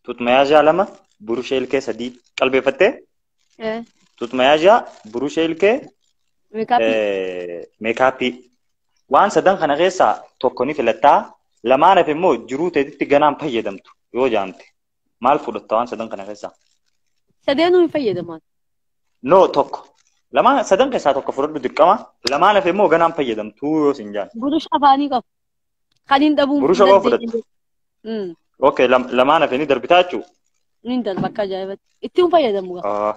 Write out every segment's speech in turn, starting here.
Tutmayaajaa lama burusha ilkee sadii qalbeeffattee tutmayaajaa burusha ilkee meekaappii waan sadan kana keessaa tokko ni filattaa lamaan hafe immoo jiruu teetitti ganaan fayyadamtu yoo jaamte maal fudhatta waan sadan kana keessaa? Sadeenuu hin fayyadaman. No tokko lamaan sadan keessaa tokko fudhadhu dirqama lamaan hafe immoo ganaan fayyadamtu yoo sin jaan. Burusha afaanii qabu. Kan hin dhabuun burusha koo fudhatta. Okay lamaan hafe ni darbitaa jechuudha. Ni darba akka ajaa'ibatti. Ittiin fayyadamu qaba.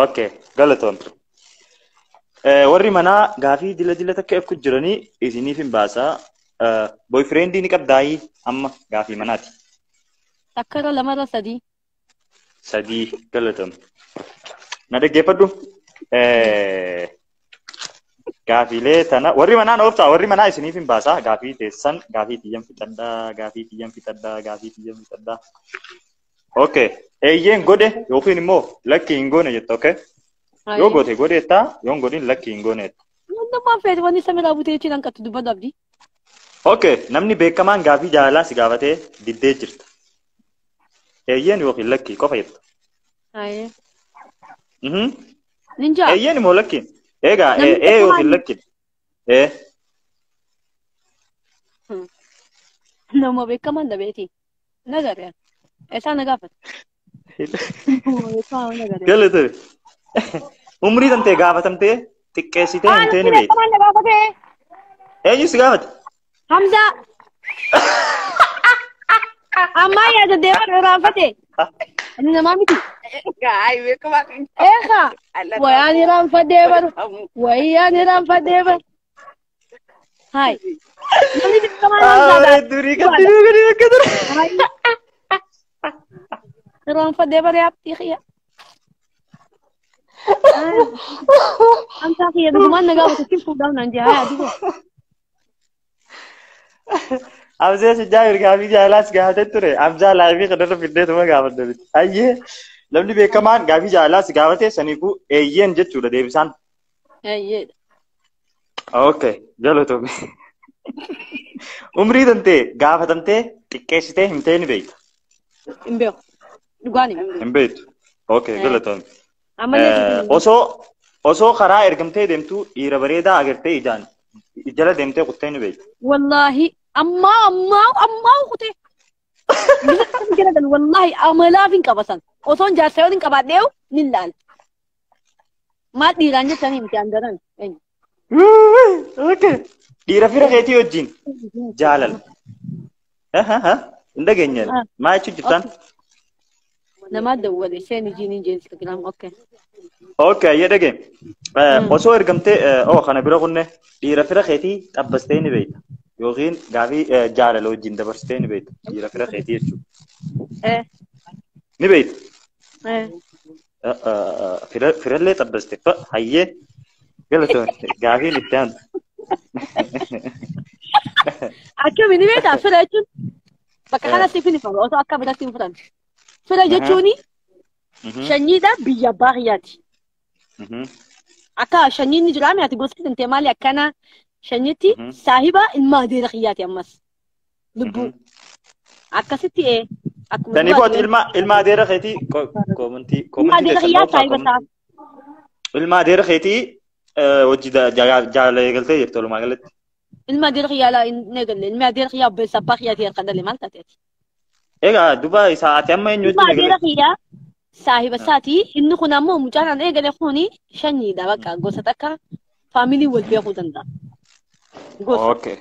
Okay galatoon. Warri manaa gaafii dila takka eeguu jiranii isiniif hin baasaa. Boyfriendii ni qabdaayii amma gaafii manaati. Takkara lamarra sadii. Sadii galatoon. Na dhaggeeffadhu. Gaafiilee tana warri manaa na ooftaa warri manaa isiniif hin baasaa gaafii teessan gaafii xiyyan fixadhaa. Okay. Eeyyeen godhe yookiin immoo lakki hin goone jetta okay? Yoo goote godheettaa yoo hin godhin lakki hin gooneetta. Namni feete wanni samiraa butee jechuun hanqatu dubbatu abdii. Okay. Namni beekamaan gaafii jaalalaa si gaafatee diddee jirta. Eeyyeen yookiin lakki qofa jetta. Ninjaa. Eeyyeen immoo lakkiin. Egaa yookiin lakkiin. Nama beekamaan dhabeeti. Nagaree. Esaa na gaafata. Galatoo. Umrii tantee gaafatamtee xiqqeessitee himtee ni beekta. Eenyu si gaafate? Hamza. Ammaa yaada deemaa raanfate. Ani namaa miti. Eegaa. Wayaan raanfadee baru. Wayaan raanfadee baru. Hai. Namni beekamaan Hamzaadha. Durii kattinuu gadi bakka ture. raanfadee baree abdii xiyya. Hamza xiyya dhugumaan na gaafate fuudhaaf naan jee haa adigo. Hamzee si jaayir gaafii jaalaas gaafate ture. Hamzaa laayifii kanarra fiddeetuma gaafadde miti. Ayyee namni beekamaan gaafii jaalaas gaafate saniifuu eeyyeen jechuudha deebisaan. Eeyyeedha. Okay galatoomi. Umrii tantee gaafatamtee xiqqeessitee himtee ni beekta. Hin beeku. Dhugaani. Hin beektu. Okay galatoomi. Osoo karaa ergamtee deemtuu dhiira bareedaa agartee ijaan jala deemtee kuttee ni beekta. Wallaahi ammaa kutee. Wallaahi amalaaf hin qabasan. Osoon jaarsayoon hin qabaadheewu ni ilaala. Maal dhiiraan jettanii miti andaran. Okay. Dhiira fira keetii wajjin jaalala. Hin dhageenye. Maa jechuun jirtaan? Nama dawwale isheen ijiin hin jeensi Instagram. Okay. Okay ayyee dhageen. Osoo ergamtee kana bira kunne dhiira fira keetii xabbastee ni beekta. Yookiin gaafii jaalala wajjin dabarsitee ni beekta. Dhiira fira keetii jechuudha. Ni beekta. Firallee xabbaste hayyee galatoon gaafiin itti aantu. Akkami ni beektaa fira jechuun bakka kanatti fi ni fara osoo akka biratti hin furan. Fira jechuuni sanyiidha biyya abbaa kiyyaati. Akka sanyiin ni jiraame ati gosti tantee maali akkana sanyiitti saahiba ilma adeera kiyyaati ammas. Lubbuu akkasitti Taniifuu ati ilma adeera keetii koomantii ilma adeera keetii wajji jaalala eegaltee jirtu walumaa galatti. Ilma adeera kiyyaa hin eegalle ilma adeera kiyyaa obboleessa abbaa kiyyaati harka dhalee maal taateeti. Egaa duba isaa ati amma eenyu wajjin eegalle. Ilma adeera kiyyaa saahiba isaatii inni kun ammoo mucaan an eegale kuni shanyiidha bakka gosa takka faamilii wal beekuu danda'a. Okay.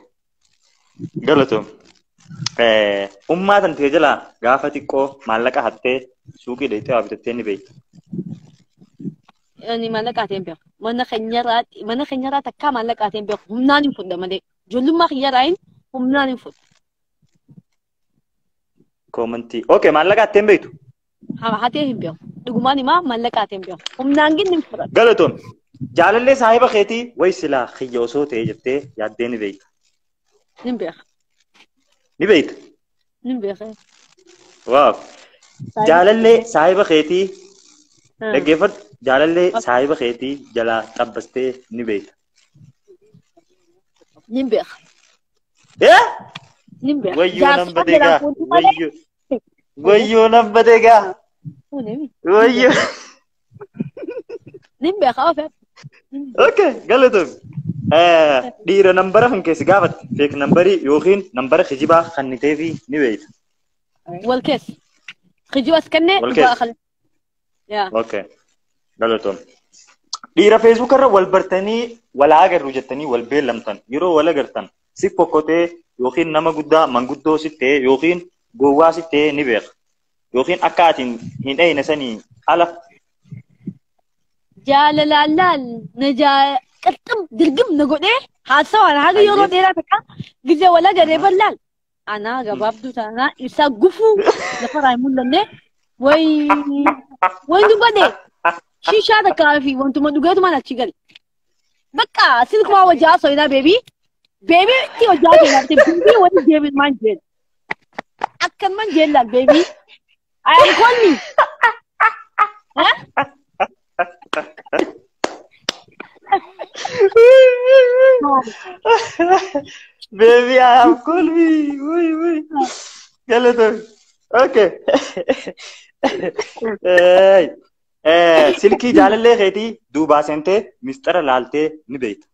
Galatoom. Ummaa tantee jala gaafa xiqqoo maallaqa hattee suuqii dheeytee waa bitattee ni beekta. Ani maallaqa hattee hin beeku. Mana keenyarraa takkaa maallaqa hattee hin beeku. Humnaan hin fudha malee. Ijoollummaa kiyyarraayin humnaan hin fudha. Koomantii. Okay maallaqa hattee hin beektu. Hattee hin beeku. Dhugumaan himaa maallaqa hattee hin beeku. Humnaan gin hin fudha. Galatoom. Jaalallee saahiba keetii wayi silaa kiyya osoo ta'e jettee yaaddee ni beekta. Hin beeku. Ni beekta. Ni beeku. Waaw. Jaalallee saahiba keetii dhaggeeffadhu jaalallee saahiba keetii jalaa xabbastee ni beekta. Ni beeku. Eh? Ni beeku. Wayyoo nan badeegaa. Wayyoo namba deegaa. Wayyoo. Nin beekaa ofeef. Okay, galatoom. Dhiira nambara kan keessi gaafate feek nambarii yookiin nambara kijibaa kannitee fi ni beeyta. Wal keessa. Kijibas kennee dhugaa akal. Okay, galatoom. Dhiira Facebook irra wal bartanii wal agarru jettanii wal beellamtan yeroo wal agartan si fokkotee yookiin nama guddaa manguddoo sittee yookiin gowwaa sittee ni beeka. Yookiin akka atiin hin dhayne sanii ala. Jaalalaal najaa qixxum dirgim na godhee haasawaan haga yeroo dheeraa takka gizee wal agarree bal'aan. Anaa gabaabduu taanaa isaa gufuu lafarraa hin mul'anne way dubbadhe. Shishaa takkaa fi wantuma dhugeetumaan achi gali. Bakka silkumaa wajjaa soyinaa beebii. Beebii itti wajjaa soyinaa beebii wani deebiin maan jeen. Akkan man jeen laal beebii. Ayaan kolmi. Baby, I am calling. Galatoom. Okay. Silkii jaalallee keetii duubaa seentee mistara laaltee ni beekta.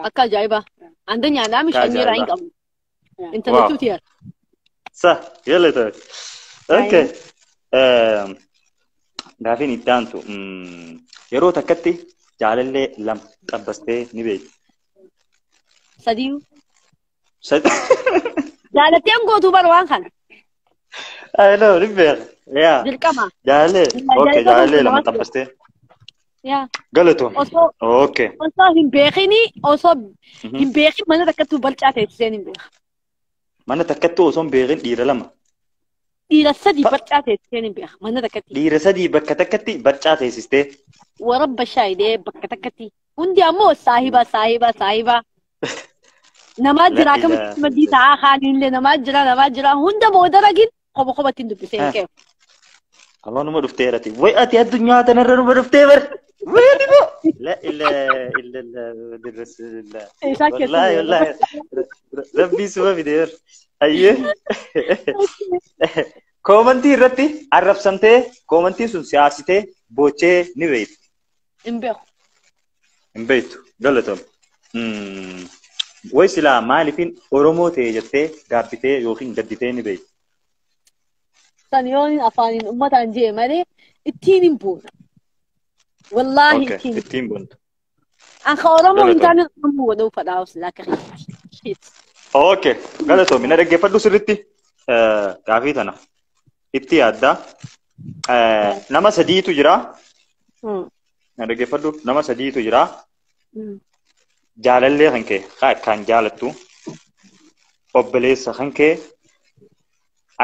Akka ajaa'iba. Anda nyaadhaa mishanii raa hin qabu. Intalleetu tiyar. Sa galatoom. Okay. Gaafiin itti aantu yeroo takkatti jaalallee lam xabbastee ni beekta. Sadiyu. Jaalatteen gootuu bara waan kana. I know, ni beeka. Yeah. Dirqama. Jaalallee. Okay, jaalallee lama xabbastee. Yeah. Galatoom. Okay. Osoo hin beekini osoo hin beekin mana takkattuu balcaa teessiseen hin beeka. Mana takkattuu osoo hin beekin dhiira lama. Dhiira sadii barcaa teessiseen hin beeka mana takkatti. Dhiira sadii bakka takkatti barcaa teessistee. Warabba shaayidee bakka takkatti. Hundi ammoo saahiba. Namaa jira akkamitti maddii ta'aa haaliillee namaa jira hunda booda ragin kophaatti hin dubbisee hin qeefu. Amma numa dhufteerati. Way ati addunyaa tanarra numa dhuftee bar. Wayni bo. La rasulillah. Wallahi. Rabbi suba fideer. Ayyee. Koomantii irratti arrabsamtee koomantii sun siyaasitee boochee ni beektu. Hin beeku. Hin beektu. Galatoom. Way silaa maaliifin Oromoo ta'e jettee gaabbitee yookiin gadditee ni beektu. San yoon afaaniin uummataan jee malee ittiin hin boona. Wallaahi ittiin boonta. Akka Oromoo hin taane Oromoo waduu fadhaa oslaa akka Okay, galatoom. Mina dhaggeeffadhu sirriitti gaafii tana. Itti yaaddaa. Nama sadiitu jira. Na dhaggeeffadhu nama sadiitu jira. Jaalallee kan kee akkaan jaalattu. Obboleessa kan kee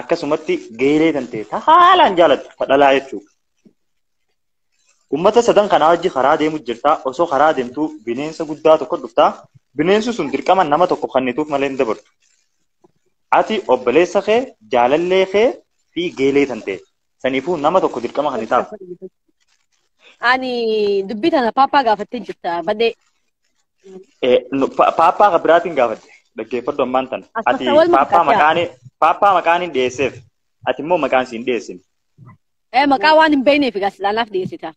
akkasumatti geelee kan ta'e haalaan jaalattu fadhalaa jechuudha. Uummata sadan kanaa wajji karaa deemu jirtaa osoo karaa deemtuu bineensa guddaa tokko dhuftaa. Bineensi sun dirqama nama tokko kannituuf malee hin dabartu. Ati obboleessa kee jaalallee kee fi geelee kan ta'e. Saniifuu nama tokko dirqama kannitaaf. Ani dubbii tana paappaa gaafattee jirta badee. Paappaa biraatiin gaafatte. Dhaggeeffadhu ammaan tana. Ati paappaa maqaan hin dhiyeesseef. Ati immoo maqaan si hin dhiyeessin. Maqaa waan hin beekneef egaa silaanaaf dhiyeessita.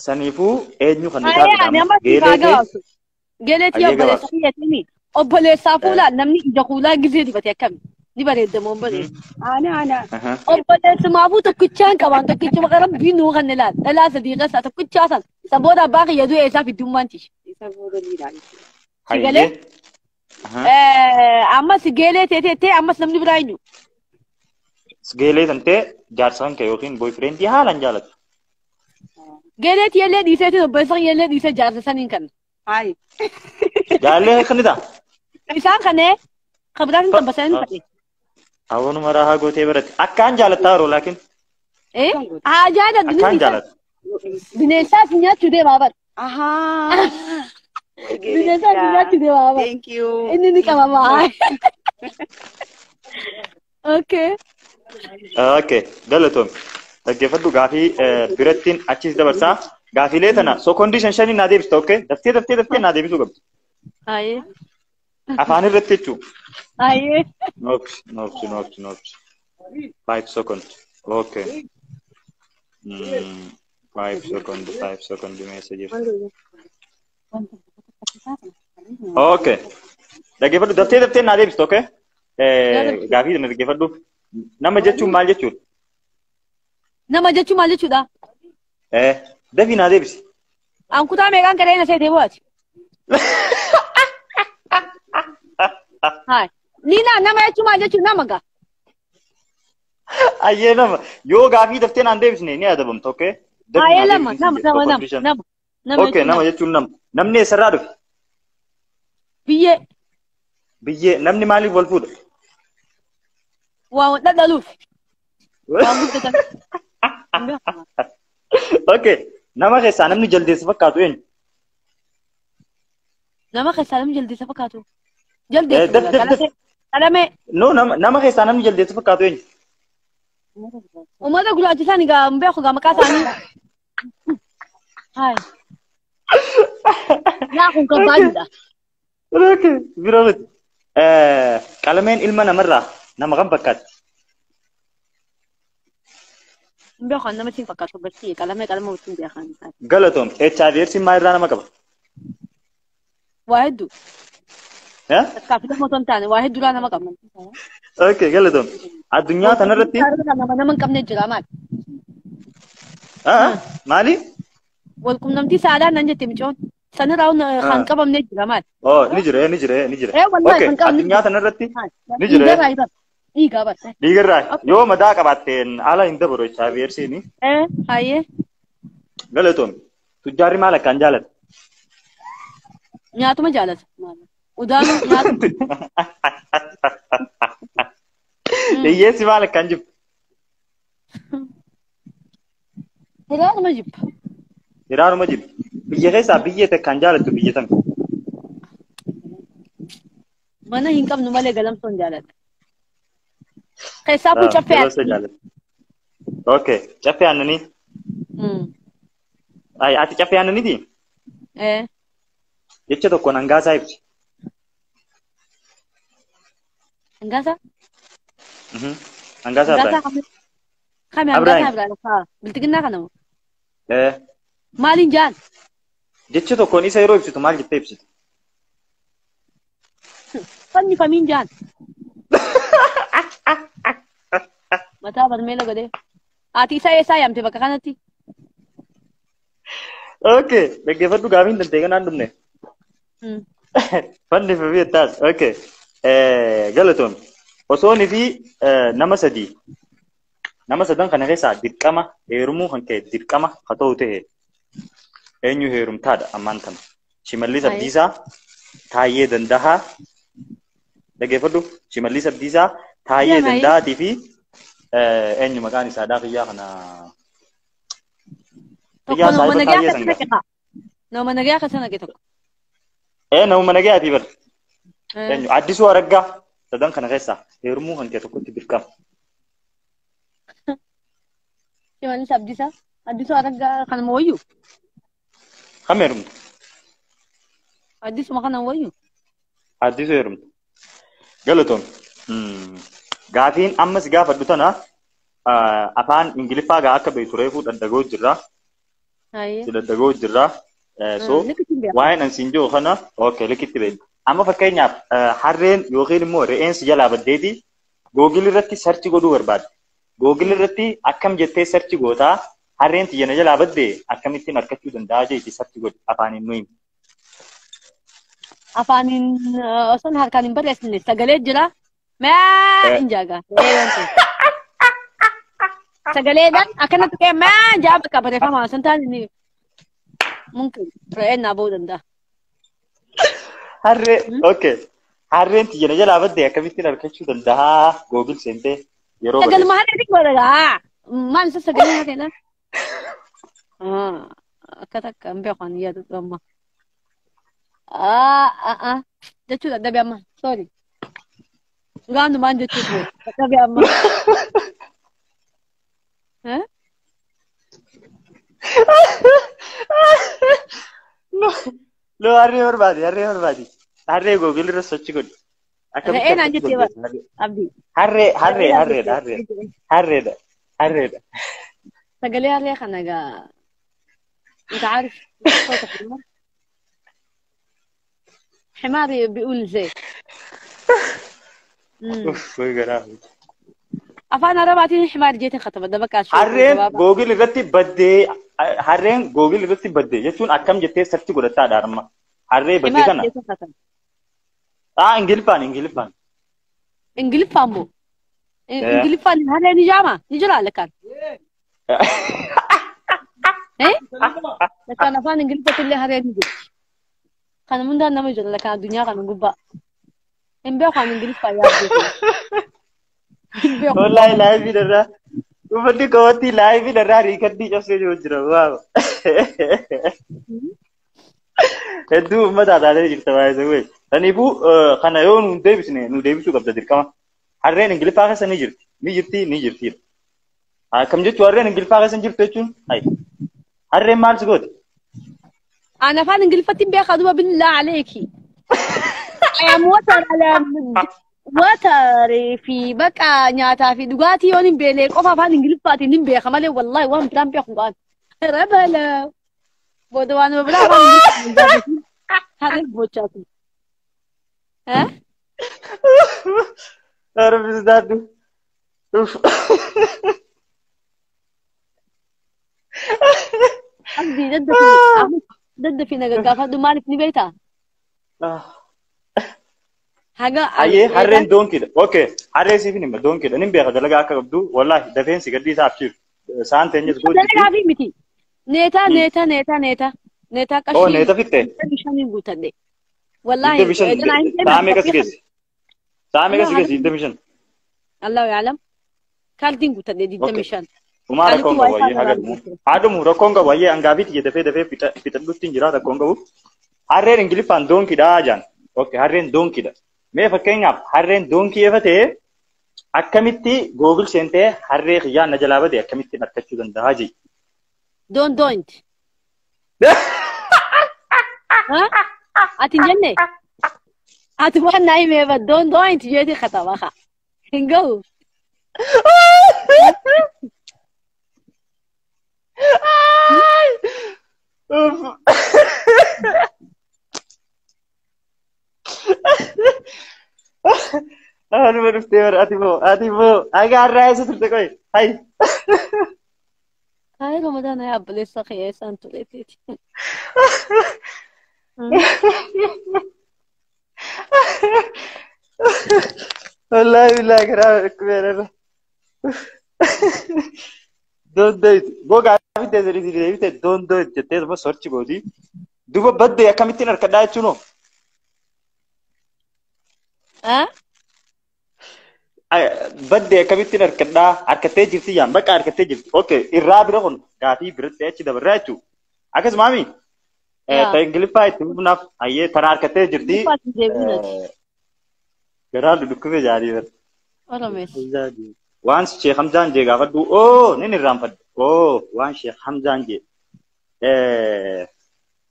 Saniifuu eenyu kannitaaf jedhama. Geeleetii obboleessa biyyatiin obboleessaa fuulaa namni ija kuulaa gizee dibate akkami ni bareeddamu obboleessa. Obboleessumaafuu tokkichaan qaban tokkichuma qara binuu kan ilaal dhalaa sadii keessaa tokkichaa san saboota abbaa kiyya du'e isaa fiddummaan tishi. Sigalee ammas geelee teetee ammas namni biraa eenyu. Geelee tantee jaarsa kan kee yookiin boyfriendii haalaan jaalatu. Geeleetii illee dhiiseetiin obboleessa illee dhiisee jaarsa saniin kan. Hai. Jaalallee kanita. Isaan kanee kabiraan tabbasanii fadhe. Awwaanu maraa haa gootee barate. Akkaan jaalattaa yeroo laakiin. Haa jaalatu. Akkaan jaalatu. Bineensaas nyaachuu deemaa bara. Bineensaas nyaachuu deemaa bara. Thank you. Inni ni qabamaa. Okay. Okay. Galatoom. Dhaggeeffadhu gaafii birattiin achis dabarsaa. Gaafilee tana sekoondii 5 naa deebista okay? Daftee naa deebisuu qabdi. Aye. Afaan irratti jechuudha. Aye. Noobsi. 5 seconds. Okay. 5 seconds. 5 seconds message. Okay. Dhaggeeffadhu daftee naa deebistu okay? Gaafii sana dhaggeeffadhu. Nama jechuun maal jechuudha? Nama jechuun maal jechuudha? Dafii naa deebisi. An kutaa meeqaan qaree na seetee bu'aati? Hai. Nina nama jechuun maal jechuudha nama gaa? Ayyee nama yoo gaafii daftee naan deebisne ni adabamta okay? Ayyee nama. Okay nama jechuun nama. Namni eessarraa dhufe? Biyyee. Biyyee namni maaliif wal fuudha? Waa dhadhaluuf. Waa guddatan. Okay. Nama keessaa namni jaldeessa fakkaatu eenyu? Nama keessaa namni jaldeessa fakkaatu. Jaldeessa. Qalamee. No nama keessaa namni jaldeessa fakkaatu eenyu? Uummata gurraachisaan egaa hin beeku egaa maqaa isaanii. Hai. Yaa kun kan baay'eedha. Okay. Biroo miti. Qalameen ilma namarraa nama kan fakkaatti? Hin beeku nama siin fakkaatu barsiise qalamee wajjin beekan. Galatoom HIV/AIDS maalirraa nama qaba? Waa hedduu. Kaafila mootoon taane waa hedduudhaa nama qabna. Okay galatoom. Addunyaa kanarratti. Nama hin qabne jira maali? Maali? Walqunnamtii saalaan nan jette micoon. Sanirraa kan qabamne jira maali? Ni jira. Okay addunyaa kanarratti ni jira. Dhiigaa batte. Dhiigarraa yoo madaa qabaatteen ala hin dabaru HIV/AIDS ni. Hayyee. Galatoom. Tujjaarri maal akkaan jaalata? Nyaatuma jaalata. Udaanu nyaata. Hiyyeessi maal akkaan jibba? Hiraanuma jibba. Hiraanuma jibba. Biyya keessaa biyyee takkaan jaalattu biyya tam. Mana hin qabnu malee galamsoon jaalata. Keessaa kun caffee aannanii. Okay, caffee aannanii. Ati caffee aannaniiti? Jecha tokkoon hangaasaa ibsi. Hangaasaa? Hangaasaa Abiraam. Kami hangaasaa Abiraam? Biltiginnaa kana moo? Maaliin jaan? Jecha tokkoon isa yeroo ibsitu maal jettee ibsitu? Fanni famiin jaan? Mataa barmeela godhee. Ati isaa eessaa yaamte bakka kanatti? Okay, dhaggeeffadhu gaafiin dantee kanaan dhumne. Fanni fi taas. Okay. Galatoon. Osoonii fi nama sadii. Nama sadan kana keessaa dirqama heerumuu kan ka'e dirqama haa ta'u ta'e eenyu heerumtaadha ammaan tana. Shimallis Abdiisaa, Taayyee Dandahaa. Dhaggeeffadhu. Shimallis Abdiisaa, Taayyee Dandahaatii fi eenyu maqaan isaa daafiyyaa kana. Nama nagayaa akka sana tokko. Nama nagayaatii bar. Eenyu Addisuu Araggaa sadan kana keessaa heerumuu kan ka'e tokkotti dirqama. Shimallis Abdiisaa, Addisuu Araggaa kana mooyyuu? Kam heerumtu? Addisuma kana mooyyuu? Addisuu heerumtu. Galatoon. Gaafiin ammas gaafadhu tana afaan Ingiliffaa gaa akka beektu reefuu daddagoo jirra. Daddagoo jirra. So waa'een ansiin jiru kana okay likitti beektu. Amma fakkeenyaaf harreen yookiin immoo re'eensi jalaa baddeeti googil irratti sarchi godhuu barbaadde. Googil irratti akkam jettee sarchi gootaa harreen tiyyana jalaa baddee akkamittiin argachuu danda'a jeeti sarchi godhi afaaniin nuyi. Afaaniin osoo harkaan hin barreessine sagalee jira. Maa hin jaaga. Sagaleedhaan akkanatti ka'e maa jaa bakka barreeffamaa osoo hin taane mungkin re'een naa ba'uu danda'a. Harree okay. Harreen tiyyana jalaa baddee akkamittiin argachuu danda'a googil seentee yeroo barreessu. Sagaluma harree godhagaa. Maal isa sagalee harreedhaan? Akka takka hin beeku ani yaadu amma. Jechuudha dadhabee amma. Sorry. Gaandumaan jechuudha. Dadhabee amma. No, harree barbaadi. Harree googil irra sochi godhi. Re'een aan jettee bara abdii. harreedha. Sagalee harree kana egaa انت عارف صوت الحمار حمار بيقول زي افانا ربعتين حمار جيتي خطبت ده بقى شو harreen googil irratti baddee harreen googil irratti baddee jechuun akkam jettee sarchi godhataa dhaarma harree baddee kana ingiliffaan ingiliffaan moo ingiliffaan harree ni jaama ni jira lakaan لكن أفان إنجلترا اللي هريان يجي كان من ده نمجر لكن الدنيا كان جبا إن بيا كان إنجلترا يا والله لا يبي درا وبدي كواتي لا يبي درا ريكدي جالس يجرا واو هدو ما تعرف جرت وايد زوج تنيبو كان يوم نديبس شو قبل ذلك كمان هرين إنجلترا كان نيجرتي كم جت ورين إنجلترا كان جرت تجون هاي هرين مال سقط أنا فان إنجلترا تبي أخذوها بالله عليكي يا موتر على وتر في بقى نياتا في دقاتي يوم بيلك أو فان إنجلترا تنين بيخمله والله وهم ترام بيخوان ربلا بدوان وبلا فان هذا بوتشاتي ها أعرف إزدادو عندي ضد في نجاح هذا مالك نبيتها حاجة أيه هرين دون كده أوكي هرين سيفني ما دون كده نبي أخذ لقى كبدو والله دفين سكدي سافشير سان تنجز قول لا في متي نيتا كشي أو نيتا فيته مشان يقول تدي والله سامي كسكيس يده مشان الله يعلم كل دين قلت تدي يده مشان وما ركونغا وياه هذا مو ركونغا وياه أنغابي تيجي دفع بيتلوتين جرا ركونغا هرين إنجليزي دون كده أجان أوكي هرين دون كده मैं फकेंगे आप हर रेन दोन किए फते अक्कमित्ती गूगल सेंटे हर रेख या नजलावा दे अक्कमित्ती नक्कच्चु दंदा हाजी don't ها أتنجني أتبغى نايم يا don't جيتي خطابها هنجو أنا ما نفتكر أتيبو أجا الرئيس تلتقي هاي هاي رمضان يا أبو لسه خياس أنتو ليتي والله بالله كرام كبير don't do it بوجا بيت زري زري بيت don't do it جتة بس سورتش بودي دوبا بدي أكمل نركض شنو بدي أكمل نركض أركض جرتي يام بك أركض جرتي أوكي الرابع رقم كافي برد تأتي دبراتو أكيد مامي تانجلي فاي تبغى أيه ترى أركض جرتي كرال دكتور جاري بس وان شيخ حمزان جي قاعد دو أوه نين الرامفد أوه وان شيخ حمزان جي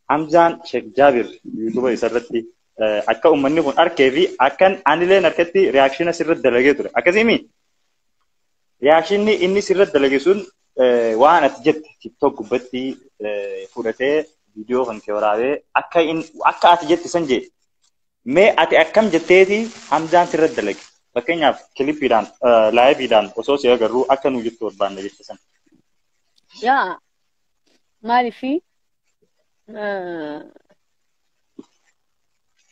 حمزان شيخ جابر يوتيوب يسرتي akka ummanni kun arkee fi akkan anileen harkatti reakshiina sirratti dalagee ture akkasimi reakshiinni inni sirratti dalage sun waan ati jette tiktok gubbatti fudhatee viidiyoo kan kee waraabee akka ati jette san jee mee ati akkam jetteeti Hamzaan sirratti dalage fakkeenyaaf kilipiidhaan laayiviidhaan osoo si agarruu akka nu jettu barbaanna jette san yaa maaliifi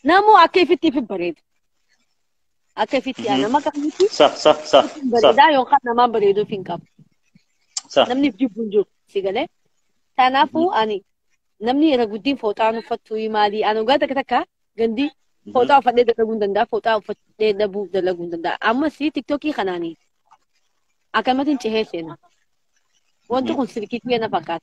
نامو أكيفتي في البريد أكيفتي أنا ما كفيتي صح بريدا يوم خدنا ما بريدو فين كاب صح نمني في بونجو سيجله تنافو أني نمني رجودين فوتانو فتوي مالي أنا قاعدة كتكا عندي فوتا فدي دلقون دندا فوتا فدي دبو دلقون دندا أما سي تيك توكي خناني أكمل تنتهي وانتو كنسلكيتي أنا فقط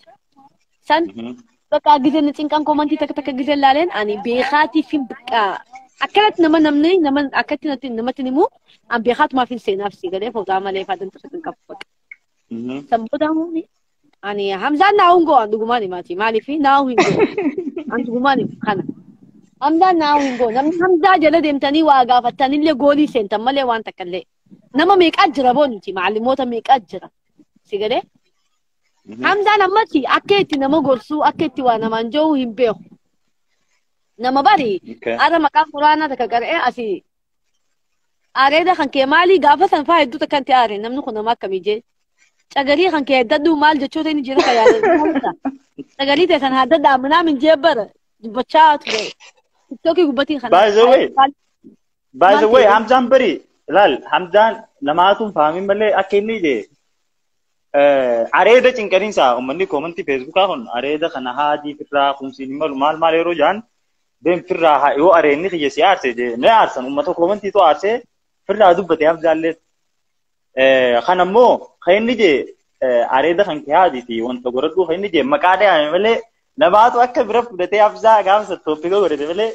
سن بقى جزء نتين كومنتي تك جزء لالين أني بيخاتي في بقى أكلت نمن أكلت نمو أم بيخات ما في نفسي قال فوت عملي فاتن تسكن كفك سبودا موني أني همزة ناونغو عندو جماني ماتي مالي في ناوينغو عندو جماني خنا Hamzaan naa hin goon. Namni Hamzaa jala deemtanii waa gaafattanillee goolii seentan malee waan takkallee. Nama meeqaa jira boonti maallimoota meeqaa jira. Si galee? Hamzaan ammatti akka itti nama gorsuu akka itti waa namaan jiru hin beeku. Nama bari ara maqaa quraanaa takka qara'ee asii areeda kan kee maalii gaafa san faa hedduu takkan ta'e aaree namni kun nama akkamii jee. Cagarii kan kee heddaduu maal jechoota inni jira fayyada. Cagarii ta'e san haddadhaa minaa min jee bara dubbachaa ture. TikTokii gubbatiin kana. By the way, Hamzaan bari laal Hamzaan namaatuun fahamiin malee akka inni jee. Areeda cinqaniinsa uummanni koomantii feesbuukaa kun areeda kana haadii firraa kumsiin malu maal yeroo jaan deem firraa yoo areenni kiyya si aarse jee ne aarsan uummata koomantii to aarse firraa dubbate Hamzaallee. Kan ammoo kan inni jee areeda kan kee haadiiti wanta godhadhuu kan inni jee maqaa dhayaame malee namaatu akka bira fudhatee Hamzaa gaafa tooppiika godhate malee